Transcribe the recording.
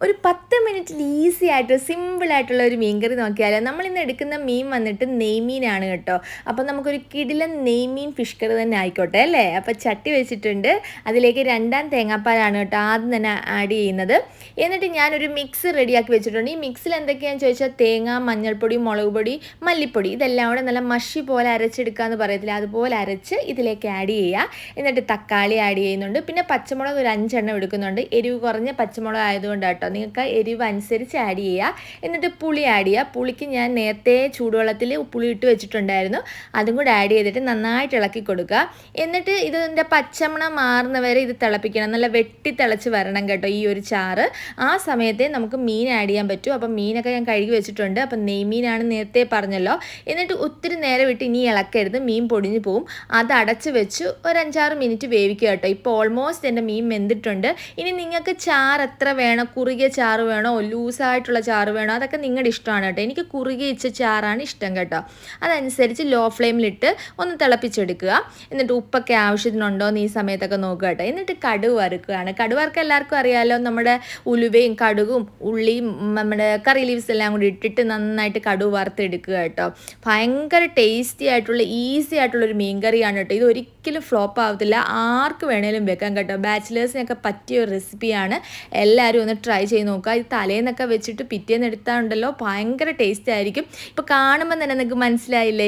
ഒരു 10 മിനിറ്റിൽ ഈസി ആയിട്ട് സിമ്പിൾ ആയിട്ടുള്ള ഒരു മീൻകറി നോക്കിയാൽ നമ്മളിന്ന് എടുക്കുന്ന മീൻ വന്നിട്ട് നെയ്മീനാണ് കേട്ടോ. അപ്പോൾ നമുക്കൊരു കിടിലൻ നെയ്മീൻ ഫിഷ് കറി തന്നെ ആയിക്കോട്ടെ അല്ലേ. അപ്പോൾ ചട്ടി വെച്ചിട്ടുണ്ട്, അതിലേക്ക് രണ്ടാം തേങ്ങാപ്പാലാണ് കേട്ടോ ആദ്യം തന്നെ ആഡ് ചെയ്യുന്നത്. എന്നിട്ട് ഞാനൊരു മിക്സ് റെഡിയാക്കി വെച്ചിട്ടുണ്ട്. ഈ മിക്സിൽ എന്തൊക്കെയാണെന്ന് ചോദിച്ചാൽ തേങ്ങ, മഞ്ഞൾപ്പൊടി, മുളക് പൊടി, മല്ലിപ്പൊടി ഇതെല്ലാം കൂടെ നല്ല മഷി പോലെ അരച്ചെടുക്കാമെന്ന് പറയത്തില്ല, അതുപോലെ അരച്ച് ഇതിലേക്ക് ആഡ് ചെയ്യുക. എന്നിട്ട് തക്കാളി ആഡ് ചെയ്യുന്നുണ്ട്, പിന്നെ പച്ചമുളക് ഒരു 5 എണ്ണം എടുക്കുന്നുണ്ട്. എരിവ് കുറഞ്ഞ പച്ചമുളക് ആയതുകൊണ്ട് കേട്ടോ, നിങ്ങൾക്ക് എരിവ് അനുസരിച്ച് ആഡ് ചെയ്യുക. എന്നിട്ട് പുളി ആഡ് ചെയ്യുക. പുളിക്ക് ഞാൻ നേരത്തെ ചൂടുവെള്ളത്തിൽ പുളി ഇട്ട് വെച്ചിട്ടുണ്ടായിരുന്നു, അതും കൂടെ ആഡ് ചെയ്തിട്ട് നന്നായിട്ട് ഇളക്കി കൊടുക്കുക. എന്നിട്ട് ഇതിൻ്റെ പച്ചമണം മാറുന്ന വരെ ഇത് തിളപ്പിക്കണം, നല്ല വെട്ടി തിളച്ച് വരണം കേട്ടോ ഈ ഒരു ചാറ്. ആ സമയത്തെ നമുക്ക് മീൻ ആഡ് ചെയ്യാൻ പറ്റും. അപ്പം മീനൊക്കെ ഞാൻ കഴുകി വെച്ചിട്ടുണ്ട്. അപ്പം നെയ്മീനാണ് നേരത്തെ പറഞ്ഞല്ലോ. എന്നിട്ട് ഒത്തിരി നേരം വിട്ട് ഇനി ഇളക്കരുത്, മീൻ പൊടിഞ്ഞു പോവും. അത് അടച്ച് വെച്ച് ഒരു 5-6 മിനിറ്റ് വേവിക്കുക കേട്ടോ. ഇപ്പോൾ ഓൾമോസ്റ്റ് എൻ്റെ മീൻ വെന്തിട്ടുണ്ട്. ഇനി നിങ്ങൾക്ക് ചാറ് എത്ര വേണം, കുറുകിയ ചാറ് വേണോ ലൂസായിട്ടുള്ള ചാറ് വേണോ, അതൊക്കെ നിങ്ങളുടെ ഇഷ്ടമാണ് കേട്ടോ. എനിക്ക് കുറുകിയ ഇച്ച ചാറാണ് ഇഷ്ടം കേട്ടോ. അതനുസരിച്ച് ലോ ഫ്ലെയിമിലിട്ട് ഒന്ന് തിളപ്പിച്ചെടുക്കുക. എന്നിട്ട് ഉപ്പൊക്കെ ആവശ്യത്തിനുണ്ടോ എന്ന് ഈ സമയത്തൊക്കെ നോക്കുക കേട്ടോ. എന്നിട്ട് കടുക് വറുക്കുകയാണ്. കടുക് വറുക്കുക എല്ലാവർക്കും അറിയാമല്ലോ, നമ്മുടെ ഉലുവയും കടുകും ഉള്ളിയും നമ്മുടെ കറി ലീവ്സ് എല്ലാം കൂടി ഇട്ടിട്ട് നന്നായിട്ട് കടുക് വറുത്തെടുക്കുക കേട്ടോ. ഭയങ്കര ടേസ്റ്റി ആയിട്ടുള്ള ഈസി ആയിട്ടുള്ളൊരു മീൻ കറിയാണ് കേട്ടോ. ഇത് ഒരിക്കലും ഫ്ലോപ്പ് ആവത്തില്ല, ആർക്ക് വേണേലും വെക്കാം കേട്ടോ. ബാച്ചിലേഴ്സിനൊക്കെ പറ്റിയ ഒരു റെസിപ്പിയാണ്. എല്ലാവരും ഒന്ന് ട്രൈ ചെയ്ത് നോക്കുക. ഇത് തലേന്നൊക്കെ വെച്ചിട്ട് പിറ്റേന്ന് എടുത്താൽ ഉണ്ടല്ലോ ഭയങ്കര ടേസ്റ്റ് ആയിരിക്കും. ഇപ്പോൾ കാണുമ്പോൾ തന്നെ നിങ്ങൾക്ക് മനസ്സിലായില്ലേ